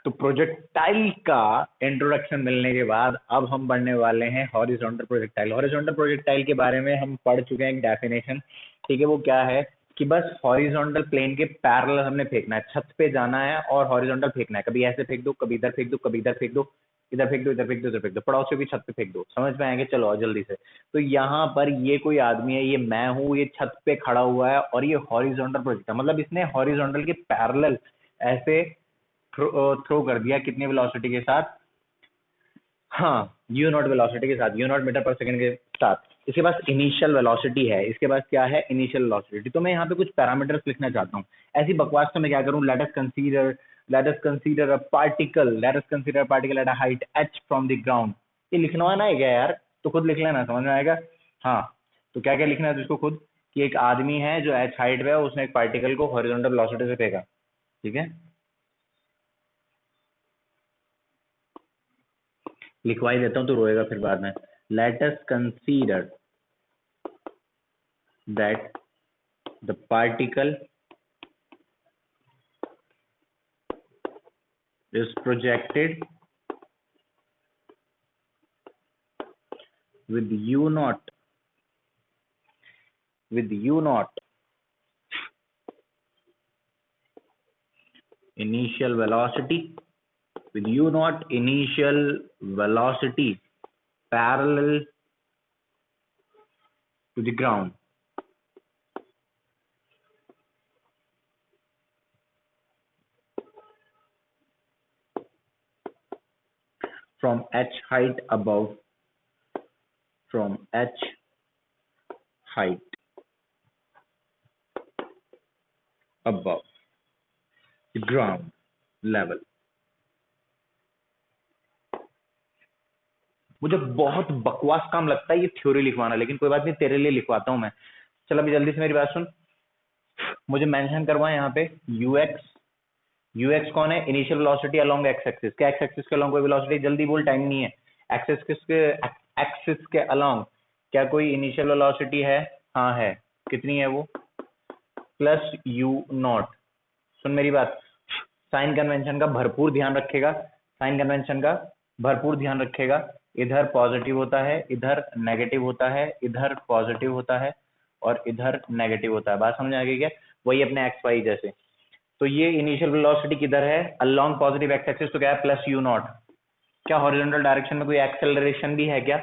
तो प्रोजेक्टाइल का इंट्रोडक्शन मिलने के बाद अब हम पढ़ने वाले हैं हॉरिजॉन्टल प्रोजेक्टाइल। हॉरिजॉन्टल प्रोजेक्टाइल के बारे में हम पढ़ चुके हैं एक डेफिनेशन, ठीक है। वो क्या है कि बस हॉरिजॉन्टल प्लेन के पैरेलल हमने फेंकना है, छत पे जाना है और हॉरिजॉन्टल फेंकना है। कभी ऐसे फेंक दो, कभी इधर फेंक दो, कभी इधर फेंक दो, इधर फेंक दो, इधर फेंक दो, इधर फेंक दो, पड़ोसियों की छत पे फेंक दो। समझ में आएंगे? चलो जल्दी से। तो यहाँ पर ये कोई आदमी है, ये मैं हूँ, ये छत पे खड़ा हुआ है और ये हॉरिजॉन्टल प्रोजेक्ट है, मतलब इसने हॉरिजॉन्टल के पैरेलल ऐसे थ्रो कर दिया। कितनी वेलोसिटी के साथ? हाँ, यू नॉट वेलोसिटी के साथ, यू नॉट मीटर पर सेकंड के साथ। इसके पास इनिशियल वेलोसिटी है, इसके पास क्या है? Initial velocity. तो मैं यहाँ पे कुछ पैरामीटर्स लिखना चाहता हूँ। ऐसी बकवास तो मैं क्या करूँ, let us consider a particle at a height h from the ground. ये लिखना है ना क्या यार? तो खुद लिख लेना, समझ में आएगा। हाँ, तो क्या क्या लिखना है तुझको खुद, कि एक आदमी है जो h हाइट पे है, उसने एक पार्टिकल को हॉरिजॉन्टल वेलोसिटी से फेंका, ठीक है। लिखवाई देता हूँ तो रोएगा फिर बाद में। Let us consider that the particle is projected with u naught initial velocity parallel to the ground. From h height above the ground level. मुझे बहुत बकवास काम लगता है ये थ्योरी लिखवाना, लेकिन कोई बात नहीं, तेरे लिए लिखवाता हूं मैं। चल अभी जल्दी से मेरी बात सुन। मुझे मेंशन करवा यहाँ पे ux कौन है? Initial velocity along x axis. क्या एक्स एक्सिस के अलोंग कोई वेलोसिटी? जल्दी बोल, टाइम नहीं है। एक्सिस के अलोंग क्या कोई इनिशियल वेलोसिटी है? हाँ है। कितनी है वो? Plus you not. सुन मेरी बात, साइन कन्वेंशन का भरपूर ध्यान रखेगा। इधर पॉजिटिव होता है, इधर नेगेटिव होता है, इधर पॉजिटिव होता है और इधर नेगेटिव होता है। बात समझ आ गई क्या? वही अपने एक्स वाई जैसे। तो ये इनिशियल वेलोसिटी किधर है? Along positive x axis. तो क्या है? Plus you not. क्या हॉरिजॉन्टल डायरेक्शन में कोई एक्सेलरेशन भी है क्या?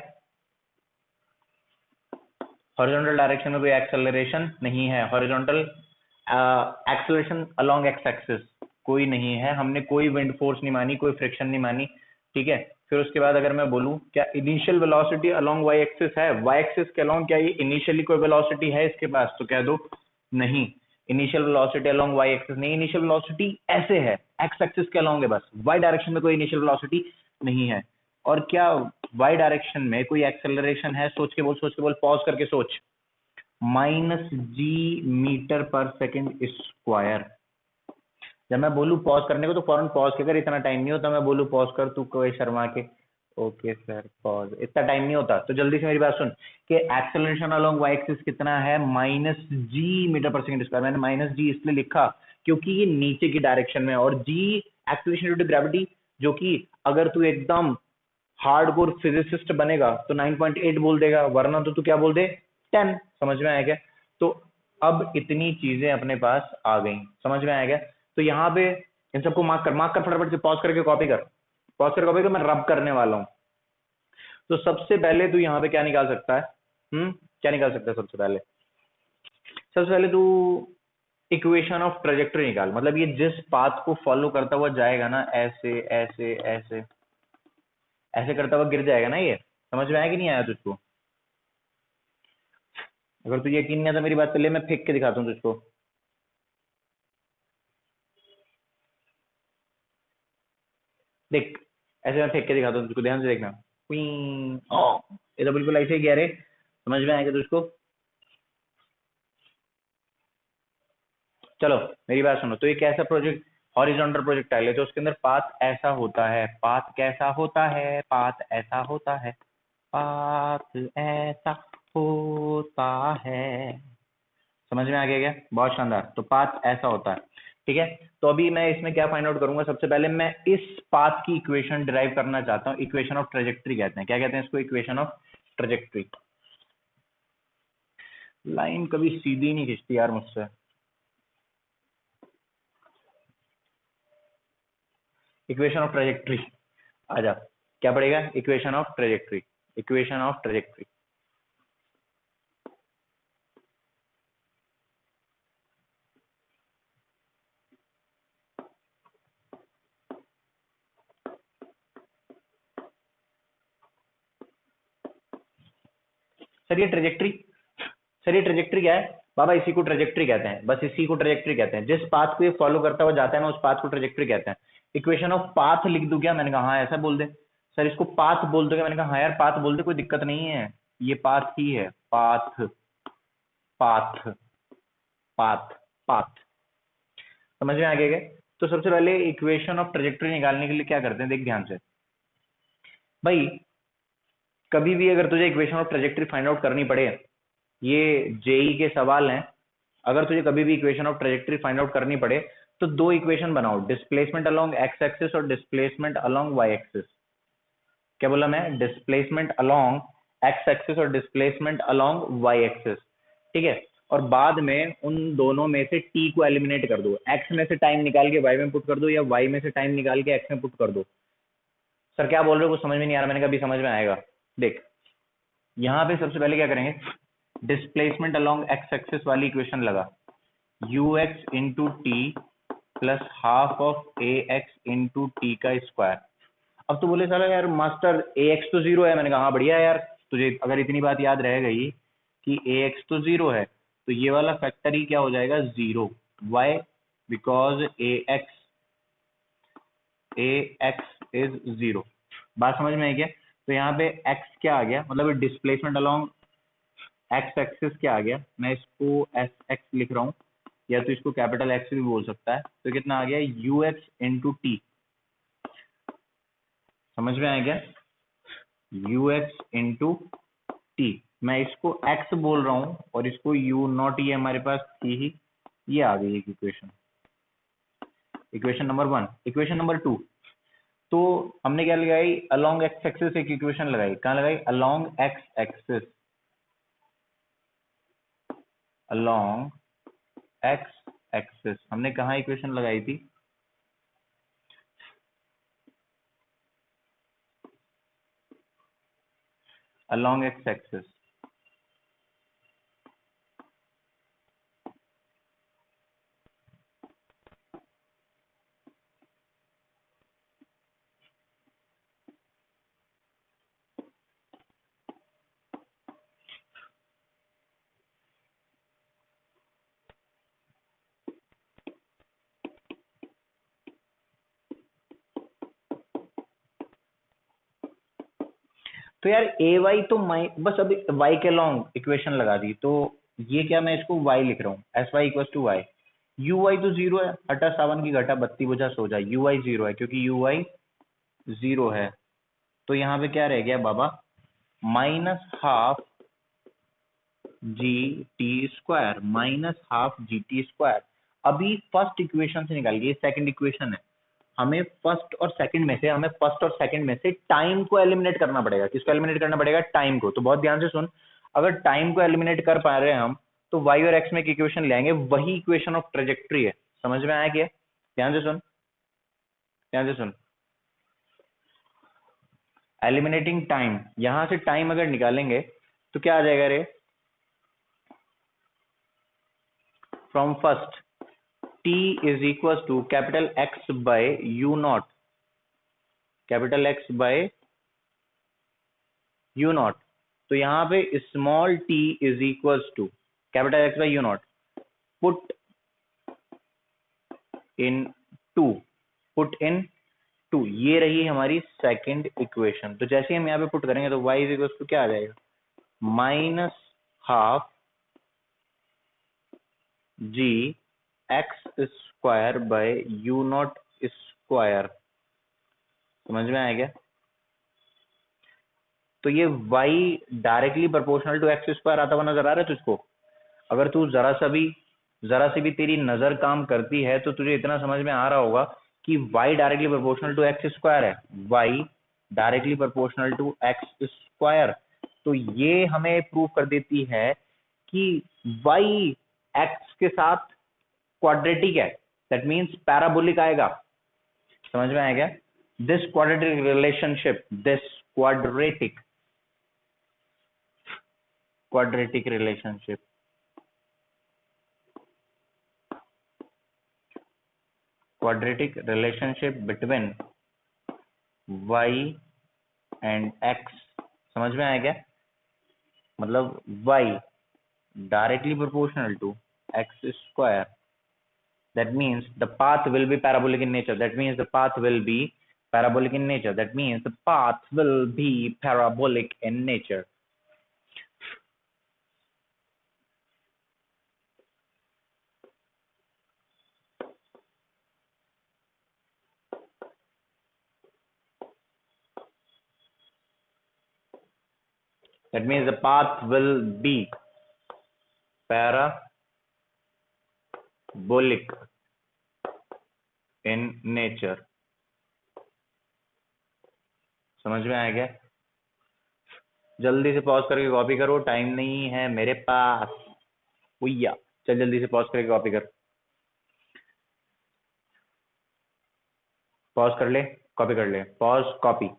हॉरिजॉन्टल डायरेक्शन में कोई एक्सेलरेशन नहीं है। Horizontal acceleration along x axis कोई नहीं है। हमने कोई विंड फोर्स नहीं मानी, कोई फ्रिक्शन नहीं मानी, ठीक है। फिर उसके बाद अगर मैं बोलूं क्या initial velocity along Y axis है? वाई एक्सिस के अलोंग क्या ये इनिशियली कोई वेलोसिटी है इसके पास? तो कह दो नहीं, initial velocity along Y axis नहीं। इनिशियल वेलोसिटी ऐसे है, एक्स एक्सिस के अलोंग है बस। वाई डायरेक्शन में कोई इनिशियल वेलोसिटी नहीं है। और क्या वाई डायरेक्शन में कोई एक्सेलरेशन है? सोच के बोल, पॉज करके सोच। -g मीटर पर सेकंड स्क्वायर। जब मैं बोलूं पॉज करने को तो फौरन पॉज के कर, इतना टाइम नहीं होता। मैं बोलूं पॉज कर, तू कोई शर्मा के ओके सर पॉज, इतना टाइम नहीं होता। तो जल्दी से मेरी बात सुन कि एक्सेलरेशन अलोंग वाई एक्सिस कितना है? -g मीटर पर सेकंड स्क्वायर। मैंने -g इसलिए लिखा क्योंकि ये नीचे की डायरेक्शन में, और g acceleration due to gravity, जो कि अगर तू एकदम हार्डकोर फिजिसिस्ट बनेगा तो 9.8 बोल देगा, वरना तो तू क्या बोल दे? 10। समझ में आया क्या? तो अब इतनी चीजें अपने पास आ गई, समझ में आया क्या? तो यहाँ पे इन सबको मार्क कर फटाफट से, पॉज करके कॉपी कर, मैं रब करने वाला हूँ। तो सबसे पहले तू यहाँ पे क्या निकाल सकता है? क्या निकाल सकता है सबसे पहले तू इक्वेशन ऑफ ट्रेजेक्टरी निकाल। मतलब ये जिस पाथ को फॉलो करता हुआ जाएगा ना, ऐसे ऐसे ऐसे ऐसे करता हुआ गिर जाएगा ना, ये समझ में आया कि नहीं आया तुझको? अगर तुझे यकीन नहीं आता मेरी बात, चलिए मैं फेंक के दिखाता हूँ तुझको। देख, ऐसे मैं फेंक के दिखाता हूँ तुझको, ध्यान से देखना। ये तो बिल्कुल ऐसे ही गया रे, समझ में आएगा तुझको? चलो मेरी बात सुनो। तो ये कैसा प्रोजेक्ट? हॉरिजॉन्टल प्रोजेक्टाइल है, तो उसके अंदर पाथ ऐसा होता है। पाथ कैसा होता है? पाथ ऐसा होता है, पाथ ऐसा होता है। समझ में आ गया क्या? बहुत शानदार। तो पाथ ऐसा होता है। ठीक है, तो अभी मैं इसमें क्या फाइंड आउट करूंगा, सबसे पहले मैं इस पाथ की इक्वेशन डिराइव करना चाहता हूं, इक्वेशन ऑफ ट्रेजेक्ट्री कहते हैं, क्या कहते हैं इसको, इक्वेशन ऑफ ट्रेजेक्ट्री। लाइन कभी सीधी नहीं खींचती यार मुझसे। इक्वेशन ऑफ ट्रेजेक्ट्री, आ जा, क्या पड़ेगा, equation of trajectory, equation of trajectory. Sir ये ट्रेजेक्ट्री, सर ये ट्रेजेक्ट्री क्या है बाबा, इसी को ट्रेजेक्ट्री कहते हैं, बस इसी को ट्रेजेक्ट्री कहते हैं, जिस पाथ को ये फॉलो करता हुआ जाता है ना, उस पाथ को ट्रेजेक्ट्री कहते हैं। इक्वेशन ऑफ पाथ लिख दूं क्या, मैंने कहा हाँ ऐसा बोल दे। सर इसको पाथ बोल दो क्या, मैंने कहा हाँ यार पाथ बोल दे, कोई दिक्कत नहीं है, ये पाथ ही है, पाथ पाथ पाथ पाथ। समझ में आ गया क्या? तो सबसे पहले इक्वेशन ऑफ ट्रेजेक्ट्री निकालने के लिए क्या करते हैं, देख ध्यान से भाई, कभी भी अगर तुझे equation of trajectory find out करनी पड़े, ये जेई के सवाल हैं, अगर तुझे कभी भी equation of trajectory find out करनी पड़े तो दो इक्वेशन बनाओ, डिस्प्लेसमेंट अलोंग एक्स एक्सिस और डिस्प्लेसमेंट अलोंग वाई एक्सिस। क्या बोला मैं, डिस्प्लेसमेंट अलोंग एक्स एक्सिस और डिस्प्लेसमेंट अलोंग वाई एक्सिस, ठीक है। और बाद में उन दोनों में से टी को एलिमिनेट कर दो, एक्स में से टाइम निकाल के वाई में पुट कर दो, या वाई में से टाइम निकाल के एक्स में पुट कर दो। सर क्या बोल रहे हो, कुछ समझ में नहीं आ रहा, मैंने कहा अभी समझ में आएगा। देख यहाँ पे सबसे पहले क्या करेंगे, डिस्प्लेसमेंट अलोंग एक्स एक्सिस वाली इक्वेशन लगा, you x into T plus half of A x into T का स्क्वायर। अब तो बोले साला यार मास्टर ए एक्स तो जीरो है, मैंने कहा हाँ बढ़िया है यार, तुझे अगर इतनी बात याद रह गई कि ए एक्स तो जीरो है, तो ये वाला फैक्टर ही क्या हो जाएगा, zero. Y, because a x is zero. बात समझ में आई क्या? तो यहाँ पे एक्स क्या आ गया, मतलब डिस्प्लेसमेंट अलोंग एक्स एक्सिस क्या आ गया, मैं इसको एस एक्स लिख रहा हूँ, या तो इसको कैपिटल एक्स भी बोल सकता है, तो कितना आ गया, यू एक्स इंटू टी। समझ में आया क्या, यू एक्स इंटू टी, मैं इसको एक्स बोल रहा हूँ और इसको यू नॉट, ये हमारे पास थी ही, ये आ गई एक equation, equation number one. Equation number two, तो हमने क्या लगाई, अलोंग एक्स एक्सिस एक इक्वेशन लगाई, कहाँ लगाई, along x axis, along x axis हमने कहाँ इक्वेशन लगाई थी, अलोंग एक्स एक्सिस। तो यार ए वाई तो बस अभी वाई के लॉन्ग इक्वेशन लगा दी, तो ये क्या, मैं इसको वाई लिख रहा हूँ, s y equal to y, u y तो जीरो है, हटा सावन की घटा बत्ती बुझा सो जा, यू वाई जीरो है, क्योंकि यू वाई जीरो है, तो यहाँ पे क्या रह गया बाबा, minus half g T square, minus half g T square. अभी फर्स्ट इक्वेशन से निकाल ये सेकंड इक्वेशन है, हमें फर्स्ट और सेकंड में से टाइम को एलिमिनेट करना पड़ेगा, किसको एलिमिनेट करना पड़ेगा, टाइम को। तो बहुत ध्यान से सुन, अगर टाइम को एलिमिनेट कर पा रहे हैं हम, तो वाई और एक्स में एक इक्वेशन ले आएंगे, वही इक्वेशन ऑफ ट्रेजेक्ट्री है। समझ में आया क्या? ध्यान से सुन, ध्यान से सुन, एलिमिनेटिंग टाइम, यहां से टाइम अगर निकालेंगे तो क्या आ जाएगा रे, from first t is equals to capital X by u naught, capital X by u naught। तो यहाँ पे small t is equals to capital X by u naught, put into, put into, ये रही हमारी second equation. तो जैसे हम यहाँ पे पुट करेंगे तो y is equals to क्या आ जाएगा, minus half g x square by u naught square. समझ में आया क्या? तो ये y directly proportional to x square आता हुआ नजर आ रहा है तुझको? अगर तू जरा सा भी जरा सी भी तेरी नजर काम करती है तो तुझे इतना समझ में आ रहा होगा कि y directly proportional to x square है, y directly proportional to x square. तो ये हमें प्रूव कर देती है कि y x के साथ क्वाड्रेटिक है, दैट मीन्स पैराबोलिक आएगा। समझ में आएगा? This quadratic relationship, this quadratic relationship between y and x, समझ में आया क्या? मतलब y directly proportional to x square, that means the path will be parabolic in nature, that means the path will be parabolic in nature, that means the path will be parabolic in nature। That means the path will be parabolic in nature। समझ में आया क्या? जल्दी से pause करके copy करो, time नहीं है मेरे पास। भैया चल जल्दी से पॉज करके कॉपी कर, पॉज कर ले, कॉपी कर ले, pause copy.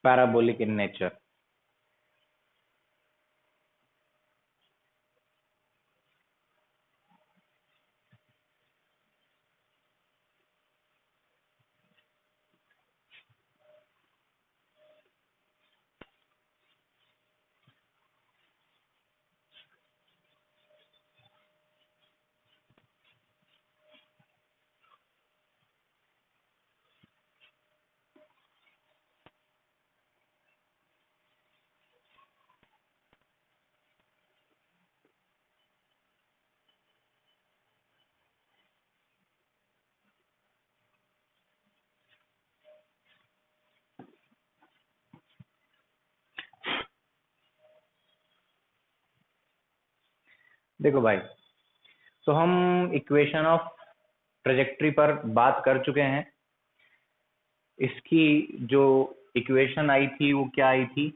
Parabolic in nature. देखो भाई, तो हम इक्वेशन ऑफ ट्रेजेक्ट्री पर बात कर चुके हैं। इसकी जो इक्वेशन आई थी वो क्या आई थी?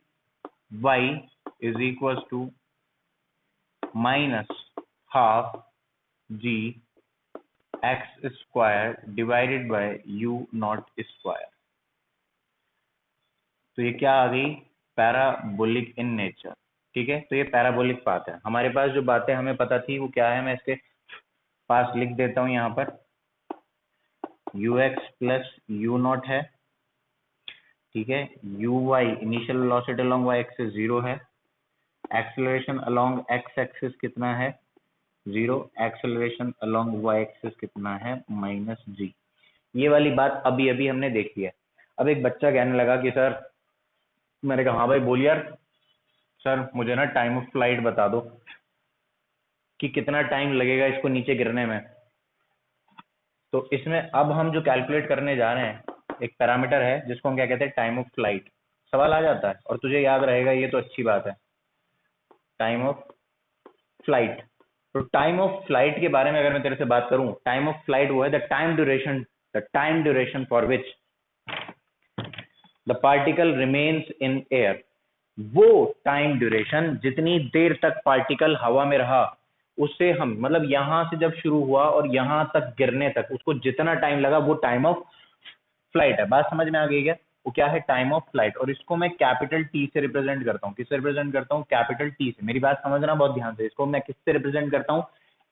y is equal to -12 g x square divided by u naught square. तो ये क्या आ गई? Parabolic in nature. ठीक है, तो ये पैराबोलिक पाथ है। हमारे पास जो बातें हमें पता थी वो क्या है, मैं इसके पास लिख देता हूं यहाँ पर। ux प्लस u नॉट है, ठीक है। uy initial velocity along y axis 0 है। एक्सेलरेशन अलोंग x एक्सिस कितना है? 0। एक्सेलरेशन अलोंग y एक्सिस कितना है? -g। ये वाली बात अभी अभी हमने देखी है। अब एक बच्चा कहने लगा कि सर, मैंने कहा हाँ भाई बोल यार। सर मुझे ना टाइम ऑफ फ्लाइट बता दो कि कितना टाइम लगेगा इसको नीचे गिरने में। तो इसमें अब हम जो कैलकुलेट करने जा रहे हैं, एक पैरामीटर है जिसको हम क्या कहते हैं? Time of flight. सवाल आ जाता है और तुझे याद रहेगा, ये तो अच्छी बात है। Time of flight. तो टाइम ऑफ फ्लाइट के बारे में अगर मैं तेरे से बात करूं, टाइम ऑफ फ्लाइट वो है the time duration for which the particle remains in air. वो टाइम ड्यूरेशन, जितनी देर तक पार्टिकल हवा में रहा, उससे हम मतलब यहां से जब शुरू हुआ और यहां तक गिरने तक उसको जितना टाइम लगा, वो टाइम ऑफ फ्लाइट है। बात समझ में आ गई क्या? वो क्या है? Time of flight. और इसको मैं कैपिटल टी से रिप्रेजेंट करता हूँ। किससे रिप्रेजेंट करता हूँ? कैपिटल टी से। मेरी बात समझना बहुत ध्यान से। इसको मैं किससे रिप्रेजेंट करता हूँ?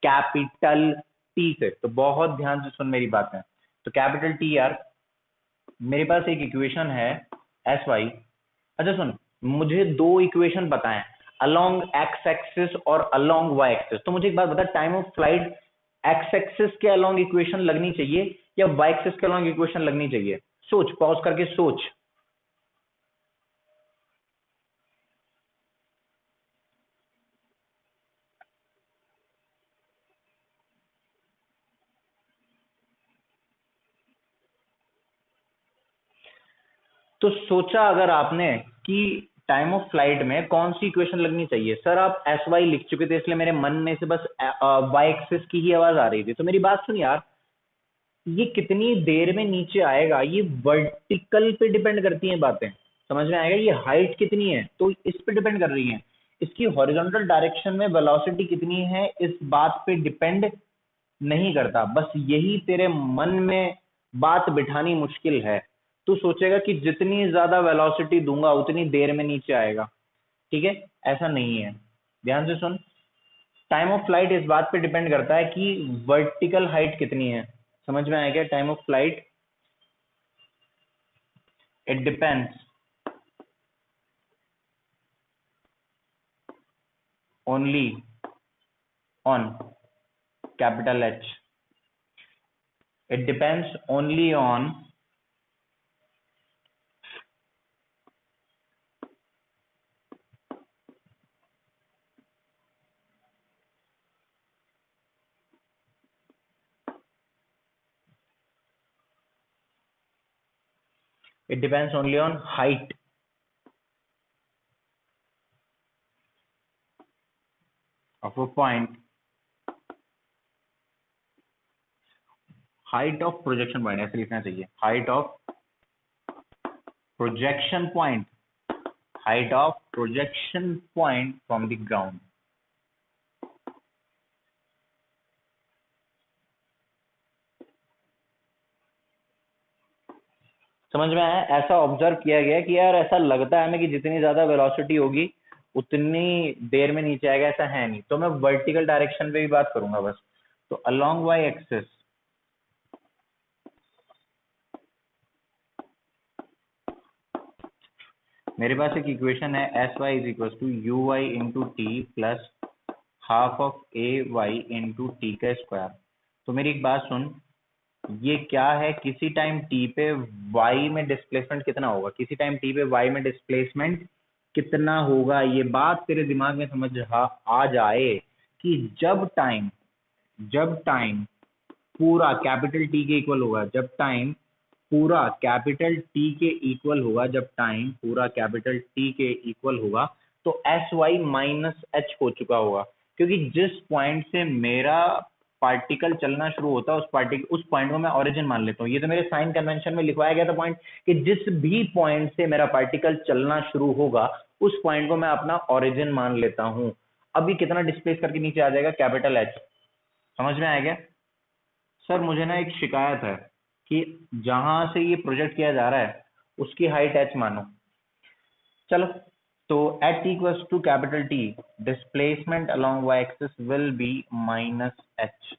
कैपिटल टी से। तो बहुत ध्यान से सुन मेरी बातें। तो कैपिटल टी यार, मेरे पास एक इक्वेशन है एस वाई। अच्छा सुन, मुझे दो इक्वेशन पता है, अलोंग एक्स एक्सिस और अलोंग वाई एक्सिस। तो मुझे एक बात बता, time of flight x axis के अलोंग इक्वेशन लगनी चाहिए या वाई एक्सिस के अलोंग इक्वेशन लगनी चाहिए? सोच, पॉज करके सोच। तो सोचा अगर आपने कि टाइम ऑफ फ्लाइट में कौन सी इक्वेशन लगनी चाहिए? सर आप एस वाई लिख चुके थे इसलिए मेरे मन में से बस वाई एक्सिस की ही आवाज आ रही थी। तो मेरी बात सुन यार, ये कितनी देर में नीचे आएगा ये वर्टिकल पे डिपेंड करती हैं बातें, समझ में आएगा? ये हाइट कितनी है तो इस पे डिपेंड कर रही है। इसकी हॉरिजॉन्टल डायरेक्शन में वेलोसिटी कितनी है इस बात पे डिपेंड नहीं करता। बस यही तेरे मन में बात बिठानी मुश्किल है। तू सोचेगा कि जितनी ज्यादा वेलोसिटी दूंगा उतनी देर में नीचे आएगा, ठीक है? ऐसा नहीं है, ध्यान से सुन। टाइम ऑफ फ्लाइट इस बात पे डिपेंड करता है कि वर्टिकल हाइट कितनी है। समझ में आया क्या? Time of flight it depends only on capital H. It depends only on it depends only on height of a point, height of projection point ऐसे लिखना चाहिए, height of projection point, height of projection point from the ground। समझ में आया? ऐसा observe किया गया कि यार ऐसा लगता है हमें कि जितनी ज्यादा वेलोसिटी होगी उतनी देर में नीचे आएगा, ऐसा है नहीं। तो मैं वर्टिकल डायरेक्शन पे भी बात करूंगा बस। तो अलोंग वाई एक्सिस मेरे पास एक इक्वेशन है S Y is equal to U Y into T plus half of A Y into T का स्क्वायर। तो मेरी एक बात सुन, ये क्या है? किसी टाइम टी पे वाई में डिस्प्लेसमेंट कितना होगा? किसी टाइम टी पे वाई में डिस्प्लेसमेंट कितना होगा? ये बात तेरे दिमाग में समझ आ जाए कि जब टाइम पूरा कैपिटल टी के इक्वल होगा, जब टाइम पूरा कैपिटल टी के इक्वल होगा, जब टाइम पूरा कैपिटल टी के इक्वल होगा, तो एस वाई माइनस एच हो चुका होगा। क्योंकि जिस पॉइंट से मेरा पार्टिकल चलना शुरू होता है उस पॉइंट को मैं ओरिजिन मान लेता हूँ। ये तो मेरे साइन कन्वेंशन में लिखवाया गया था पॉइंट, कि जिस भी पॉइंट से मेरा पार्टिकल चलना शुरू होगा उस पॉइंट को मैं अपना ओरिजिन मान लेता हूँ। अब ये कितना डिस्प्लेस करके नीचे आ जाएगा? Capital H. समझ में आएगा? सर मुझे ना एक शिकायत है कि जहां से ये प्रोजेक्ट किया जा रहा है उसकी हाइट एच मानो। चलो, तो at equals to capital T displacement along Y axis will be minus H.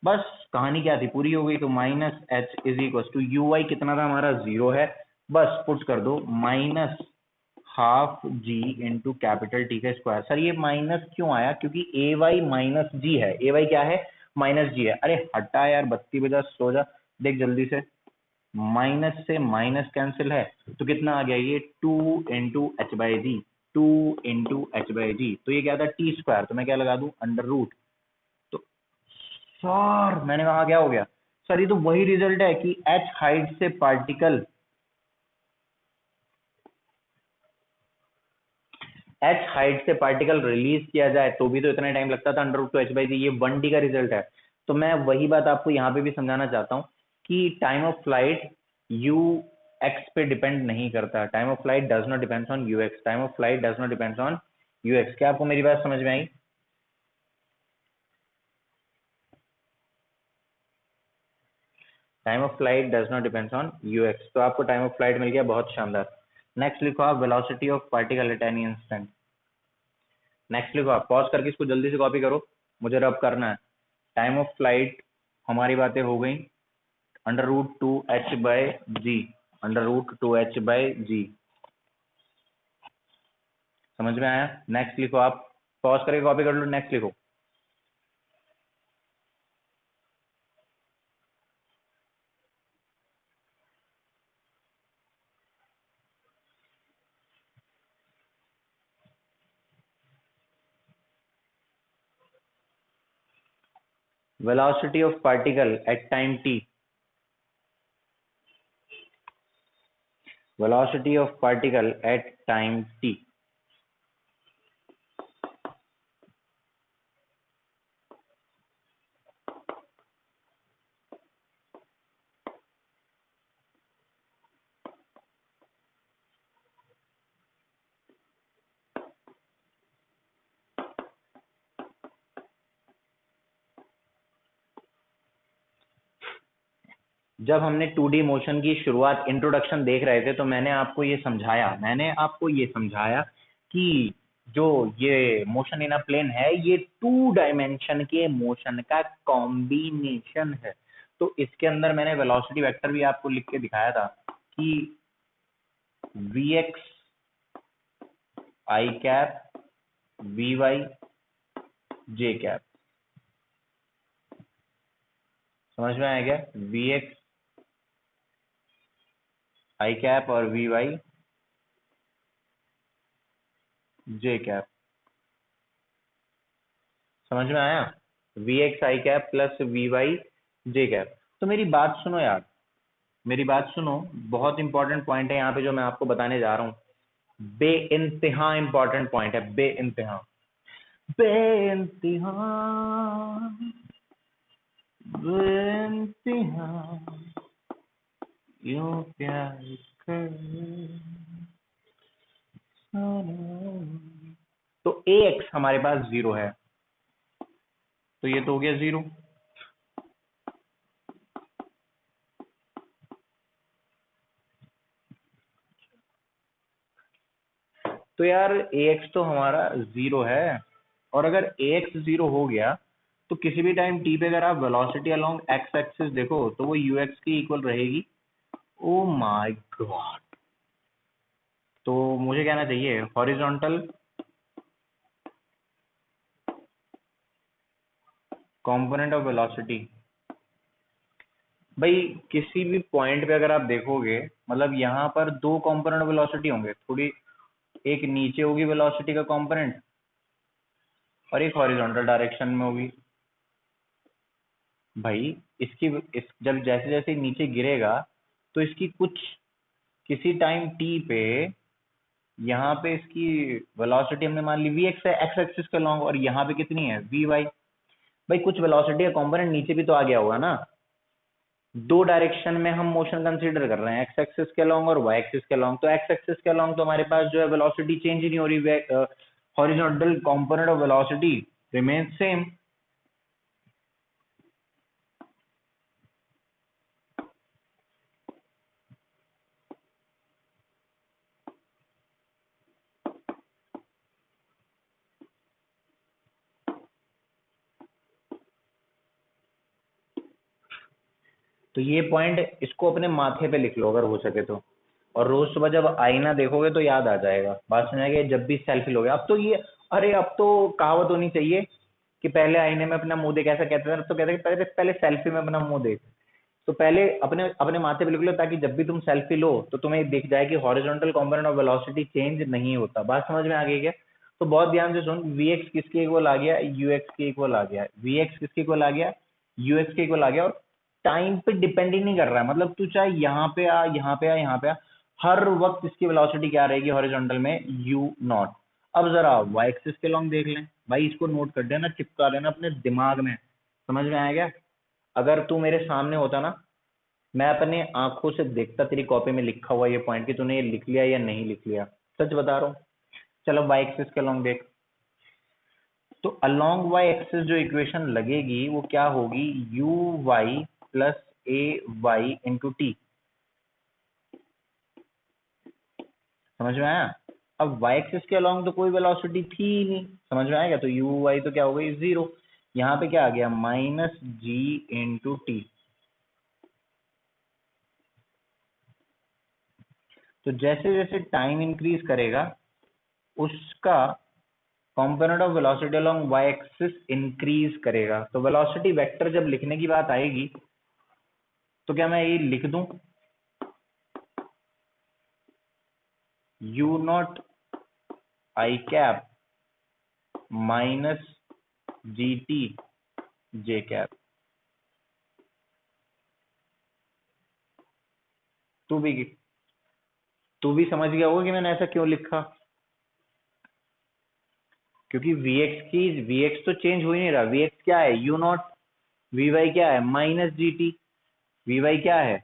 बस कहानी क्या थी, पूरी हो गई। तो minus H is equals to U Y कितना था हमारा? 0 है। बस पुट कर दो minus half G into capital T का स्क्वायर। सर ये माइनस क्यों आया? क्योंकि ए वाई माइनस जी है। ए वाई क्या है? माइनस जी है। अरे हटा यार, बत्ती बजा, सो जा। देख जल्दी से, माइनस से माइनस कैंसिल है तो कितना आ गया? ये 2 × h/g, 2 × h/g। तो ये क्या था? T square. तो मैं क्या लगा दूं? Under root. तो सर मैंने कहा क्या हो गया? सर ये तो वही रिजल्ट है कि एच हाइट से पार्टिकल रिलीज किया जाए तो भी तो इतना टाइम लगता था, अंडर रूट 2 h/g। ये 1D का रिजल्ट है। तो मैं वही बात आपको यहाँ पे भी समझाना चाहता हूँ कि time of flight u x पे डिपेंड नहीं करता। Time of flight does not depends on u x. Time of flight does not depends on u x. क्या आपको मेरी बात समझ में आई? Time of flight does not depends on u x. तो आपको टाइम ऑफ फ्लाइट मिल गया, बहुत शानदार। नेक्स्ट लिखो आप velocity of particle at any instant. Next लिखो आप, पॉज करके इसको जल्दी से कॉपी करो, मुझे रब करना है। टाइम ऑफ फ्लाइट हमारी बातें हो गई, under root 2h/g, under root 2h/g। समझ में आया? नेक्स्ट लिखो आप, पॉज करके कॉपी कर लो, नेक्स्ट लिखो। velocity of particle at time t, velocity of particle at time t. जब हमने 2D मोशन की शुरुआत इंट्रोडक्शन देख रहे थे तो मैंने आपको ये समझाया कि जो ये मोशन इन अ प्लेन है ये 2 डायमेंशन के मोशन का कॉम्बिनेशन है। तो इसके अंदर मैंने वेलोसिटी वेक्टर भी आपको लिख के दिखाया था कि vx i cap vy j cap. समझ में आया क्या? vx i कैप और vy j कैप। समझ में आया? vx i cap plus vy j cap. तो मेरी बात सुनो यार, मेरी बात सुनो, बहुत इंपॉर्टेंट पॉइंट है यहाँ पे जो मैं आपको बताने जा रहा हूँ। बेइंतहा इंपॉर्टेंट पॉइंट है, बेइंतहा बेइंतहा बेइंतहा यूं प्यार कर। तो ax हमारे पास 0 है, तो ये तो हो गया 0। तो यार ax तो हमारा 0 है, और अगर ax 0 हो गया तो किसी भी टाइम t पे अगर आप वेलोसिटी अलोंग x एक्सिस देखो तो वो ux की इक्वल रहेगी। Oh my God! तो मुझे कहना चाहिए हॉरिजॉन्टल कंपोनेंट ऑफ वेलोसिटी। भाई किसी भी पॉइंट पे अगर आप देखोगे, मतलब यहाँ पर 2 कंपोनेंट ऑफ वेलोसिटी होंगे, थोड़ी एक नीचे होगी वेलोसिटी का कंपोनेंट और एक हॉरिजॉन्टल डायरेक्शन में होगी। भाई इस जब जैसे जैसे नीचे गिरेगा तो इसकी कुछ किसी टाइम t पे यहाँ पे इसकी वेलोसिटी हमने मान ली vx है x एक्सिस के लॉन्ग, और यहाँ पे कितनी है vy। भाई कुछ वेलोसिटी का कंपोनेंट नीचे भी तो आ गया होगा ना। 2 डायरेक्शन में हम मोशन कंसीडर कर रहे हैं, x एक्सिस के लॉन्ग और y एक्सिस के लॉन्ग। तो x एक्सिस के लॉन्ग तो हमारे पास जो है वेलोसिटी चेंज ही नहीं हो रही, horizontal component of velocity remains same. तो ये पॉइंट इसको अपने माथे पे लिख लो अगर हो सके तो, और रोज सुबह जब आईना देखोगे तो याद आ जाएगा, बात सुनाएगा जब भी सेल्फी लोगे। अब तो ये, अरे अब तो कहावत होनी चाहिए कि पहले आईने में अपना मुंह देख, ऐसा कहते थे, अब तो कहते हैं पहले पहले सेल्फी में अपना मुंह देख। तो पहले अपने अपने माथे पे लिख लो ताकि जब भी तुम सेल्फी लो तो तुम्हें दिख जाए कि horizontal component of velocity change नहीं होता। बात समझ में आ गई क्या? तो बहुत ध्यान से सुन, vx किसके इक्वल आ गया, ux के इक्वल आ गया। vx किसके इक्वल आ गया, ux के इक्वल आ गया, और टाइम पे डिपेंड ही नहीं कर रहा है। मतलब तू चाहे यहाँ पे आ, यहाँ पे आ, यहाँ पे आ, हर वक्त इसकी वेलोसिटी क्या रहेगी हॉरिजॉन्टल में, u नॉट। अब जरा y एक्सिस के लॉन्ग देख लें। भाई इसको नोट कर देना, चिपका लेना अपने दिमाग में। समझ में आया क्या? अगर तू मेरे सामने होता ना, मैं अपने आंखों से देखता तेरी कॉपी में लिखा हुआ ये पॉइंट कि तूने ये लिख लिया या नहीं लिख लिया। सच बता रहा हूँ। चलो वाई एक्सिस के अलोंग देख। तो अलोंग वाई एक्सिस जो इक्वेशन लगेगी वो क्या होगी, U Y plus A Y into T. समझ में आया? अब वाई एक्सिस के अलोंग तो कोई वेलोसिटी थी ही नहीं। समझ में आएगा? तो यू वाई तो क्या हो गई, 0। यहाँ पे क्या आ गया, माइनस जी इंटू टी। तो जैसे जैसे टाइम इंक्रीज करेगा उसका component of velocity along Y axis increase करेगा। तो वेलोसिटी वेक्टर जब लिखने की बात आएगी तो क्या मैं ये लिख दूं, you not I cap minus G T J cap. तू भी तू भी समझ गया होगा कि मैंने ऐसा क्यों लिखा, क्योंकि vx तो चेंज हो ही नहीं रहा। vx क्या है, u नॉट, vy क्या है माइनस gt, vy क्या है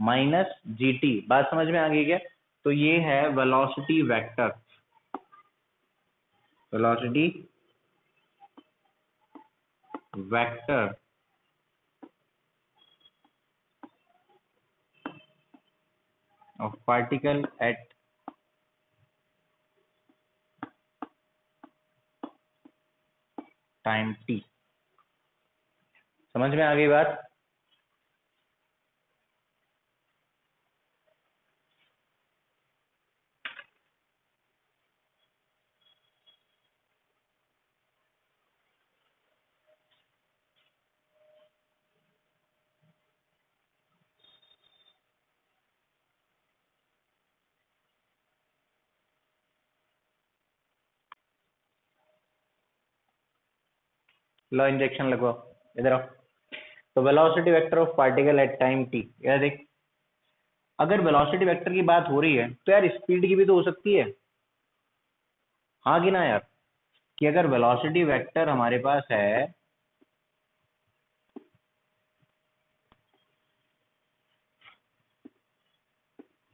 माइनस gt। बात समझ में आ गई क्या? तो ये है velocity vector, velocity vector of particle at time t। समझ में आ गई बात? लो इंजेक्शन लगवाओ, इधर आओ। तो velocity vector of particle at time t, यार देख, अगर वेलोसिटी वेक्टर की बात हो रही है तो यार स्पीड की भी तो हो सकती है, हाँ कि ना यार? कि अगर वेलोसिटी वेक्टर हमारे पास है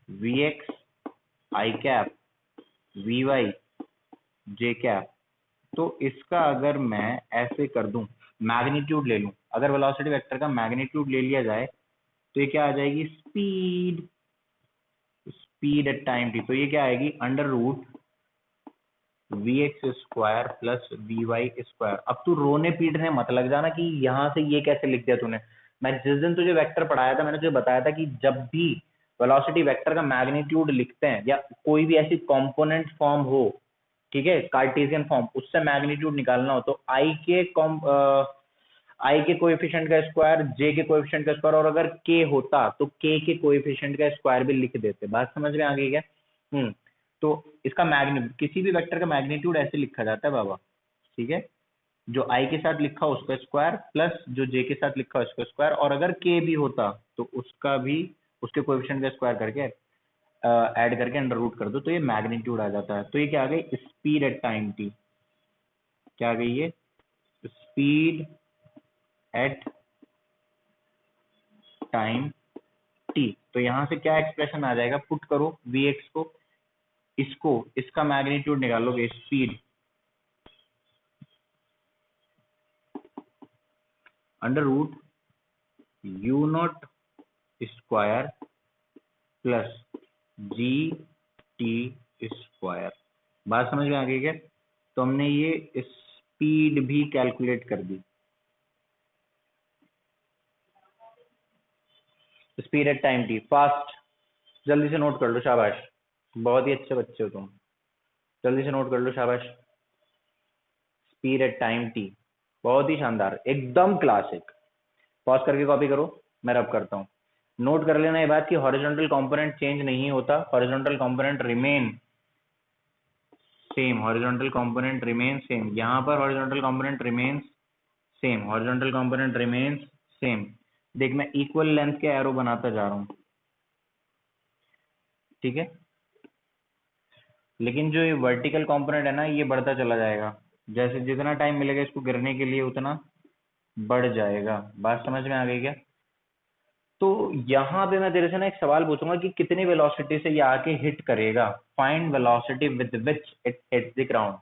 vx i cap vy j cap, तो इसका अगर मैं ऐसे कर दूं, मैग्नीट्यूड ले लूं, अगर वेलोसिटी वेक्टर का मैग्नीट्यूड ले लिया जाए तो ये क्या आ जाएगी, speed, speed at time t। तो ये क्या आएगी, under root vx square plus vy square. अब तू रोने पीटने मत लग जाना कि यहाँ से ये कैसे लिख दिया तूने। मैं जिस दिन तुझे वेक्टर पढ़ाया था मैंने तुझे बताया था कि जब भी वेलोसिटी वेक्टर का मैग्नीट्यूड लिखते हैं या कोई भी ऐसी कंपोनेंट फॉर्म हो, ठीक है, कार्टेशियन फॉर्म, उससे मैग्नीट्यूड निकालना हो तो आई के कोएफिशिएंट का स्क्वायर, जे के कोएफिशिएंट का स्क्वायर, और अगर के होता तो के कोएफिशिएंट का स्क्वायर भी लिख देते। बात समझ में आ गई क्या? तो इसका मैग्नीट्यूड, किसी भी वेक्टर का मैग्नीट्यूड ऐसे लिखा जाता है बाबा, ठीक है, जो आई के साथ लिखा हो उसका स्क्वायर प्लस जो जे के साथ लिखा हो उसका स्क्वायर, और अगर के भी होता तो उसका भी, उसके कोएफिशिएंट का स्क्वायर करके ऐड करके अंडर रूट कर दो तो ये मैग्नीट्यूड आ जाता है। तो ये क्या आ गई, स्पीड एट टाइम टी। क्या आ गई ये, स्पीड एट टाइम टी। तो यहां से क्या एक्सप्रेशन आ जाएगा, पुट करो vx को, इसको, इसका मैग्नीट्यूड निकालोगे, speed under root U naught square plus G T square. बात समझ में आ गई क्या? तो हमने ये स्पीड भी कैलकुलेट कर दी, speed at time t, fast, जल्दी से नोट कर लो, शाबाश, बहुत ही अच्छे बच्चे हो तुम, जल्दी से नोट कर लो, शाबाश। स्पीड एट टाइम टी, बहुत ही शानदार, एकदम क्लासिक। पॉज करके कॉपी करो, मैं रब करता हूँ। नोट कर लेना ये बात कि हॉरिजॉन्टल कंपोनेंट चेंज नहीं होता, horizontal component remain same, horizontal component remain same, यहाँ पर horizontal component remains same, horizontal component remains same. देख मैं इक्वल लेंथ के एरो बनाता जा रहा हूँ, ठीक है, लेकिन जो ये वर्टिकल कंपोनेंट है ना ये बढ़ता चला जाएगा, जैसे जितना टाइम मिलेगा इसको गिरने के लिए उतना बढ़ जाएगा। बात समझ में आ गई क्या? तो यहाँ पे मैं तेरे से ना एक सवाल पूछूंगा कि कितनी वेलोसिटी से ये आके हिट करेगा, find velocity with which it hits the ground.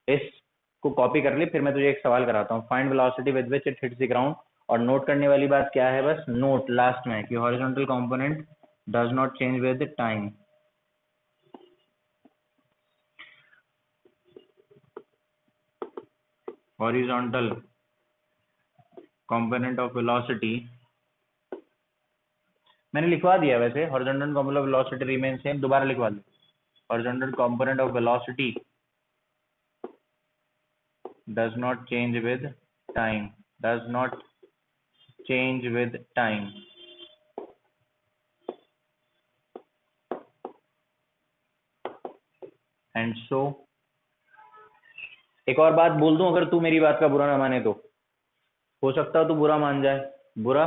इसको कॉपी कर ले, फिर मैं तुझे एक सवाल कराता हूँ, find velocity with which it hits the ground. और नोट करने वाली बात क्या है, बस नोट लास्ट में कि horizontal component does not change with time. Horizontal component of velocity, मैंने लिखवा दिया वैसे, horizontal component of velocity remain same, दोबारा लिखवा दे, horizontal component of velocity does not change with time, does not change with time। and so, एक और बात बोल दूं, अगर तू मेरी बात का बुरा ना माने तो, हो सकता है तू बुरा मान जाए। बुरा,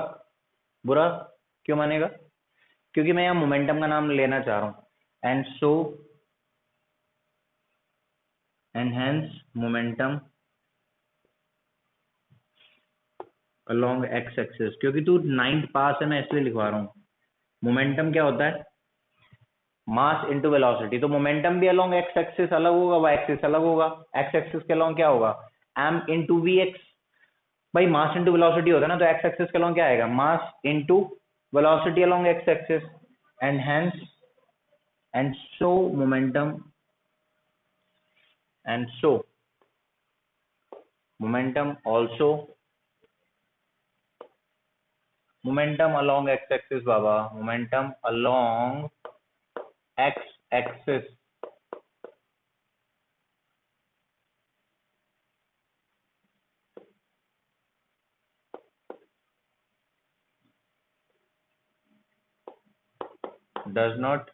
बुरा क्यों मानेगा? क्योंकि मैं यहाँ मोमेंटम का नाम लेना चाह रहा हूँ, and so and hence momentum along x axis, क्योंकि तू 9th पास है मैं इसलिए लिखवा रहा हूँ। मोमेंटम क्या होता है, मास इनटू वेलोसिटी, तो मोमेंटम भी अलोंग एक्स एक्सिस अलग होगा, वाई एक्सिस अलग होगा। एक्स एक्सिस के अलोंग क्या होगा, एम इंटू वी एक्स। भाई मास इंटू वेलोसिटी होता है ना, तो एक्स एक्सिस के अलोंग क्या आएगा, mass into velocity along x axis, and hence and so momentum and so momentum also momentum along x axis baba, momentum along x axis does not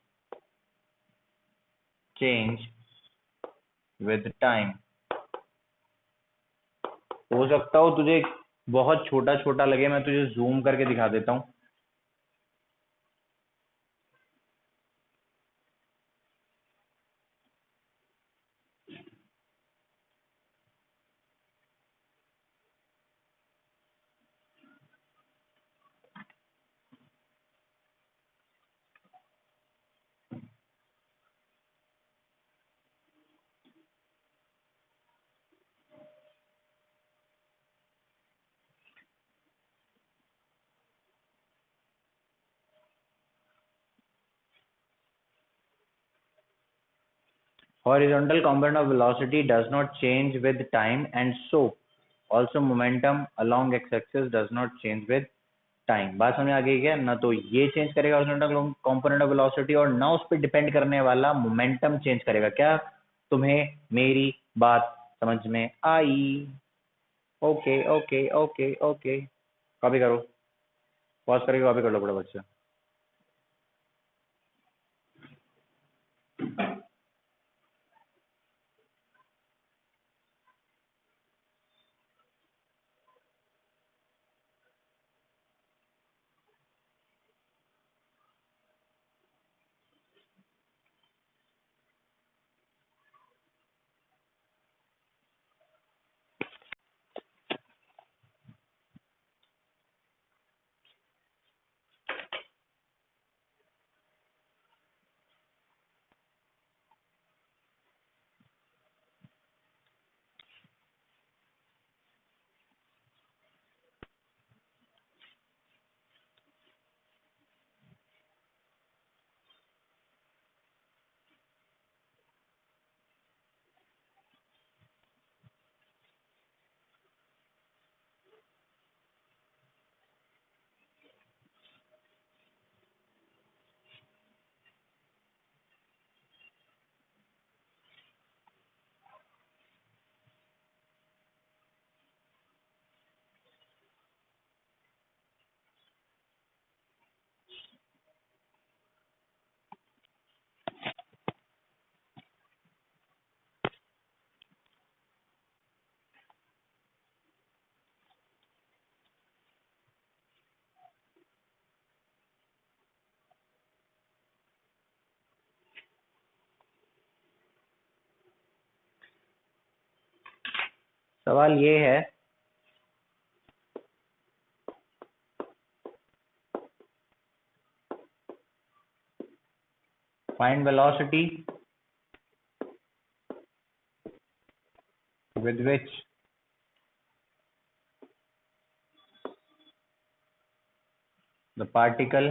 change with time। हो सकता हो तुझे बहुत छोटा छोटा लगे, मैं तुझे जूम करके दिखा देता हूँ। Horizontal component of velocity does not change with time, and so also momentum along x-axis does not change with time। बात समझ आ गई क्या, ना तो ये चेंज करेगा horizontal component of velocity, और ना उस पर डिपेंड करने वाला मोमेंटम चेंज करेगा। क्या तुम्हें मेरी बात समझ में आई? Okay okay okay okay, copy करो, पॉज करके कॉपी कर लो बड़े बच्चे। सवाल ये है, find velocity with which the particle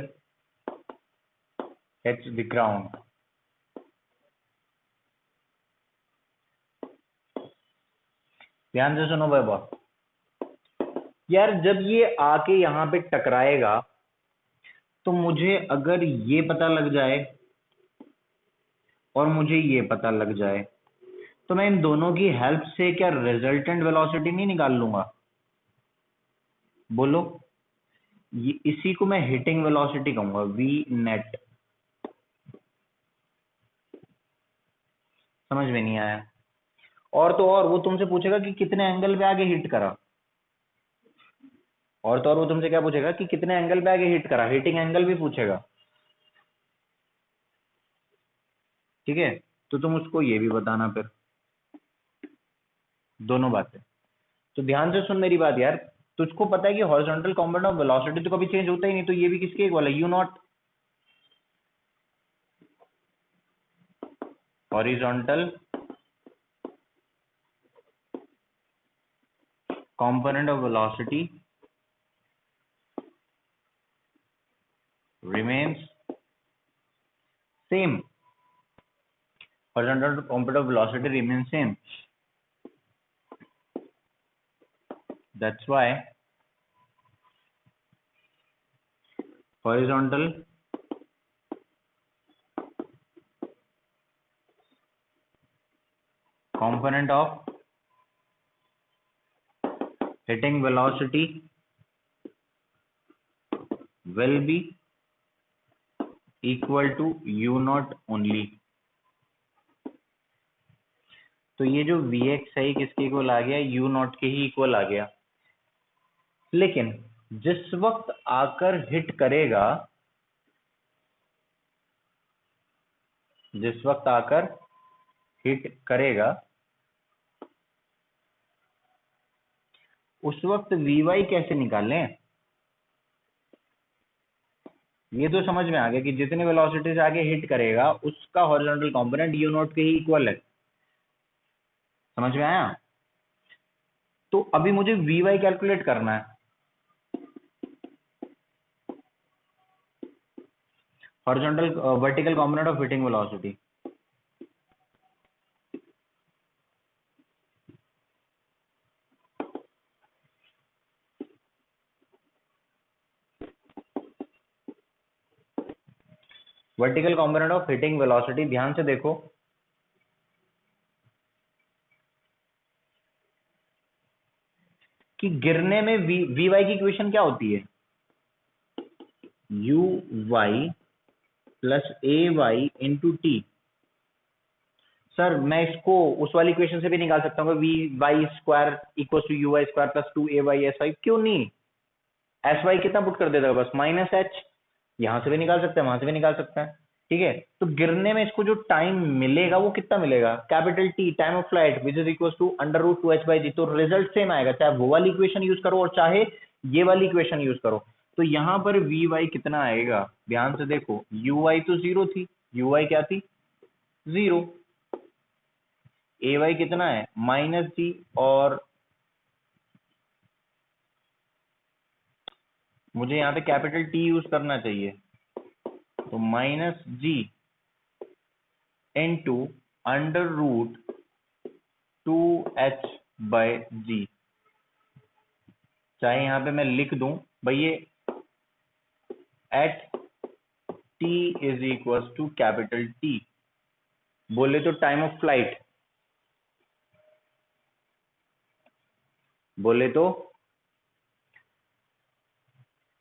hits the ground। ध्यान से सुनो बाबा यार, जब ये आके यहाँ पे टकराएगा तो मुझे अगर ये पता लग जाए और मुझे ये पता लग जाए तो मैं इन दोनों की हेल्प से क्या रिजल्टेंट वेलोसिटी नहीं निकाल लूंगा? बोलो, ये इसी को मैं हिटिंग वेलोसिटी कहूंगा, वी नेट। समझ में नहीं आया? और तो और वो तुमसे पूछेगा कि कितने एंगल पे आगे हिट करा, और तो और वो तुमसे क्या पूछेगा कि कितने एंगल पे आगे हिट करा, हिटिंग एंगल भी पूछेगा। ठीक है, तो तुम उसको ये भी बताना फिर, दोनों बातें। तो ध्यान से सुन मेरी बात यार, तुझको पता है कि हॉरिजॉन्टल कंपोनेंट ऑफ वेलोसिटी तो कभी चेंज होता ही नहीं, तो ये भी किसके इक्वल है, you not horizontal component of velocity remains same. Horizontal component of velocity remains same. That's why horizontal component of hitting velocity will be equal to u naught only. तो ये जो Vx है किसके इक्वल आ गया, u not के ही equal आ गया। लेकिन जिस वक्त आकर हिट करेगा, जिस वक्त आकर हिट करेगा उस वक्त Vy कैसे निकालें, ये तो समझ में आ गया कि जितने वेलोसिटी से आगे हिट करेगा उसका हॉरिजॉन्टल कंपोनेंट यू नॉट के ही इक्वल है। समझ में आया? तो अभी मुझे Vy कैलकुलेट करना है, horizontal vertical component of hitting velocity. Vertical component of hitting velocity, ध्यान से देखो, कि गिरने में Vy की इक्वेशन क्या होती है, Uy plus Ay into T. Sir मैं इसको उस वाली इक्वेशन से भी निकाल सकता हूँ, Vy square equal to Uy square plus 2Ay Sy, क्यों नहीं, Sy कितना पुट कर देता है बस माइनस h, यहां से भी निकाल सकते हैं वहां से भी निकाल सकते हैं। ठीक है, तो गिरने में इसको जो टाइम मिलेगा वो कितना मिलेगा, capital T, time of flight which is equal to under root 2h/g। तो रिजल्ट सेम आएगा, चाहे वो वाली इक्वेशन यूज करो और चाहे ये वाली इक्वेशन यूज करो। तो यहां पर Vy कितना आएगा, ध्यान से देखो, Uy तो जीरो थी, Uy क्या थी, जीरो, Ay कितना है माइनस जी, और मुझे यहाँ पे कैपिटल टी यूज करना चाहिए, तो minus G into under root 2h/g। चाहे यहां पे मैं लिख दूं भाई ये at t is equal to capital T, बोले तो टाइम ऑफ फ्लाइट, बोले तो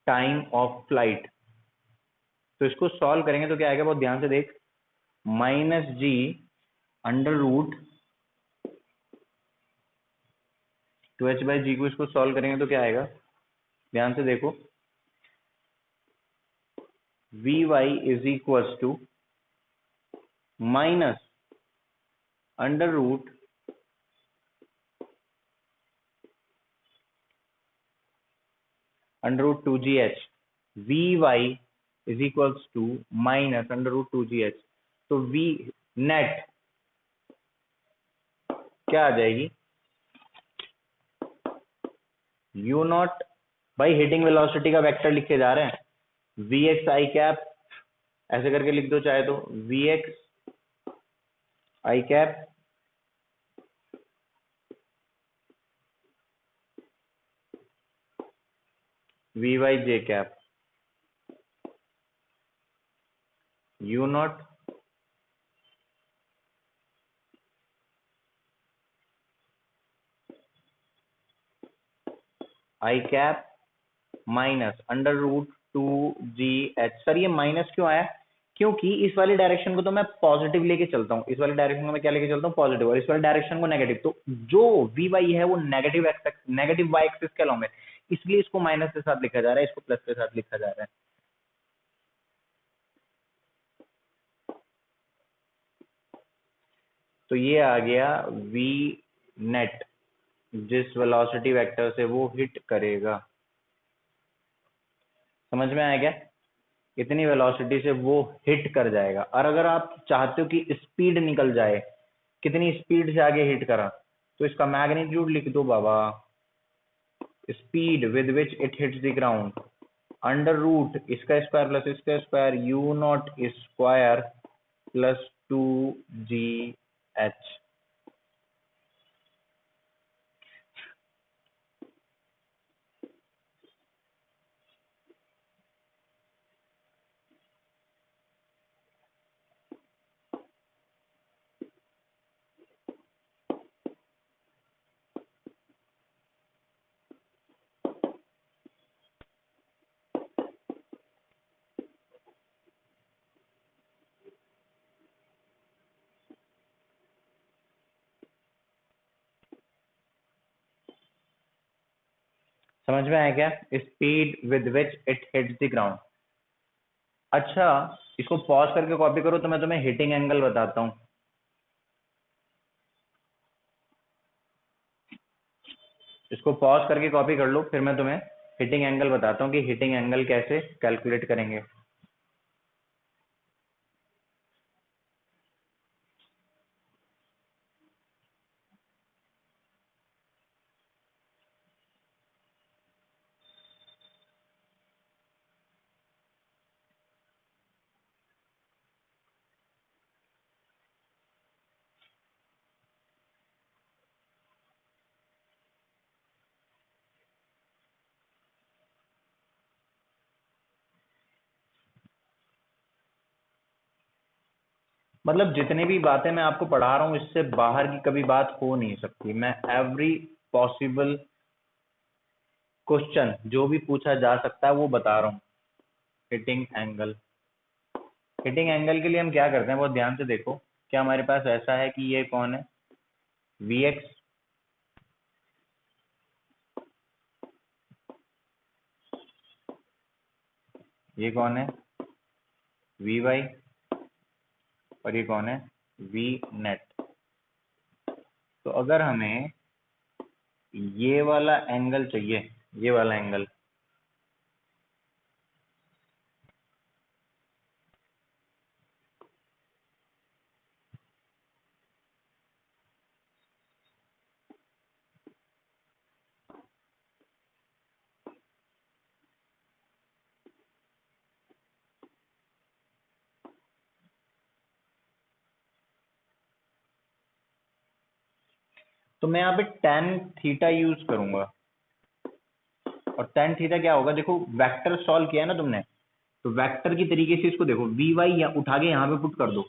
टाइम ऑफ फ्लाइट। तो इसको सॉल्व करेंगे तो क्या आएगा, बहुत ध्यान से देख, माइनस जी अंडर रूट 2h/g को इसको सॉल्व करेंगे तो क्या आएगा, ध्यान से देखो, Vy is equal to minus under root 2gh, Vy is equal to minus under root 2gh। तो V नेट क्या आ जाएगी, u नॉट, भाई हिटिंग वेलोसिटी का वेक्टर लिखे जा रहे हैं, Vx आई कैप, ऐसे करके लिख दो चाहे तो, Vx I cap Vy J cap, u naught I cap minus under root 2gh। Sir ये माइनस क्यों आया, क्योंकि इस वाली डायरेक्शन को तो मैं पॉजिटिव लेके चलता हूँ, इस वाली डायरेक्शन को मैं क्या लेके चलता हूँ, पॉजिटिव, और इस वाली डायरेक्शन को नेगेटिव। तो जो Vy है वो नेगेटिव y एक्सिस के अलॉन्ग है, इसलिए इसको माइनस के साथ लिखा जा रहा है, इसको प्लस के साथ लिखा जा रहा है। तो ये आ गया v नेट, जिस वेलोसिटी वेक्टर से वो हिट करेगा। समझ में आया क्या? इतनी वेलोसिटी से वो हिट कर जाएगा। और अगर आप चाहते हो कि स्पीड निकल जाए, कितनी स्पीड से आगे हिट करा, तो इसका मैग्नीट्यूड लिख दो बाबा, speed with which it hits the ground, under root इसका स्क्वायर प्लस इसका square u naught square plus 2gh। समझ में आया क्या? Speed with which it hits the ground. अच्छा, इसको पॉज करके कॉपी करो तो मैं तुम्हें हिटिंग एंगल बताता हूँ। इसको पॉज करके कॉपी कर लो, फिर मैं तुम्हें हिटिंग एंगल बताता हूँ कि हिटिंग एंगल कैसे कैलकुलेट करेंगे। मतलब जितनी भी बातें मैं आपको पढ़ा रहा हूँ, इससे बाहर की कभी बात हो नहीं सकती। मैं एवरी पॉसिबल क्वेश्चन जो भी पूछा जा सकता है वो बता रहा हूँ। हिटिंग एंगल, हिटिंग एंगल के लिए हम क्या करते हैं, बहुत ध्यान से देखो। क्या हमारे पास ऐसा है कि ये कौन है, Vx, ये कौन है, Vy, और ये कौन है, V नेट। तो अगर हमें ये वाला एंगल चाहिए, ये वाला एंगल, तो मैं यहाँ पे tan थीटा यूज करूंगा। और tan थीटा क्या होगा, देखो वेक्टर सॉल्व किया है ना तुमने, तो वेक्टर की तरीके से इसको देखो, वी वाई या उठा के यहाँ पे पुट कर दो,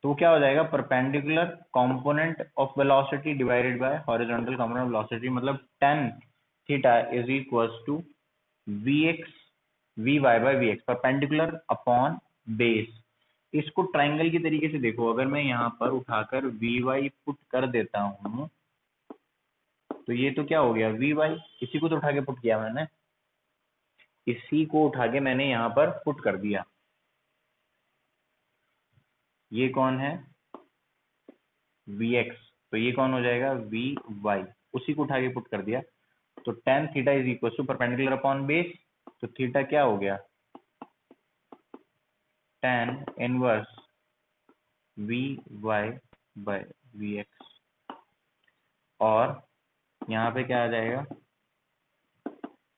तो क्या हो जाएगा, perpendicular component of velocity divided by horizontal component of velocity, मतलब tan theta is equals to V X V Y by V X, perpendicular upon base. इसको ट्राइंगल की तरीके से देखो, अगर मैं यहाँ पर उठाकर वी वाई पुट कर देता हूँ, तो ये तो क्या हो गया, वी वाई, इसी को तो उठा के पुट किया मैंने, इसी को उठा के मैंने यहाँ पर पुट कर दिया। ये कौन है, Vx, तो ये कौन हो जाएगा, Vy, उसी को उठा के पुट कर दिया। तो tan theta is equal to perpendicular upon base, तो थीटा क्या हो गया, tan inverse Vy by Vx। और यहाँ पे क्या आ जाएगा,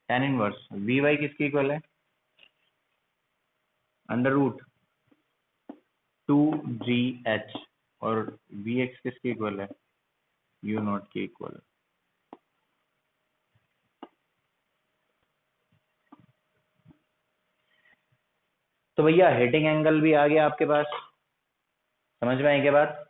tan इनवर्स Vy किसके इक्वल है, अंडर रूट 2gh, और Vx किसके इक्वल है, u नॉट के इक्वल है। तो भैया हिटिंग एंगल भी आ गया आपके पास, समझ में आई क्या बात?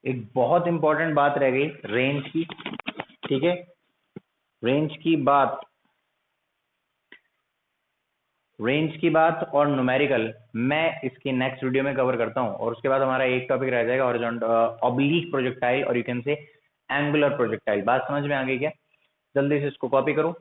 एक बहुत इंपॉर्टेंट बात रह गई, रेंज की। ठीक है। रेंज की बात और न्यूमेरिकल मैं इसकी नेक्स्ट वीडियो में कवर करता हूं, और उसके बाद हमारा एक टॉपिक रह जाएगा हॉरिजॉन्टल ऑब्लिक प्रोजेक्टाइल और you can say angular projectile. बात समझ में आ गई क्या? जल्दी से इसको कॉपी करो।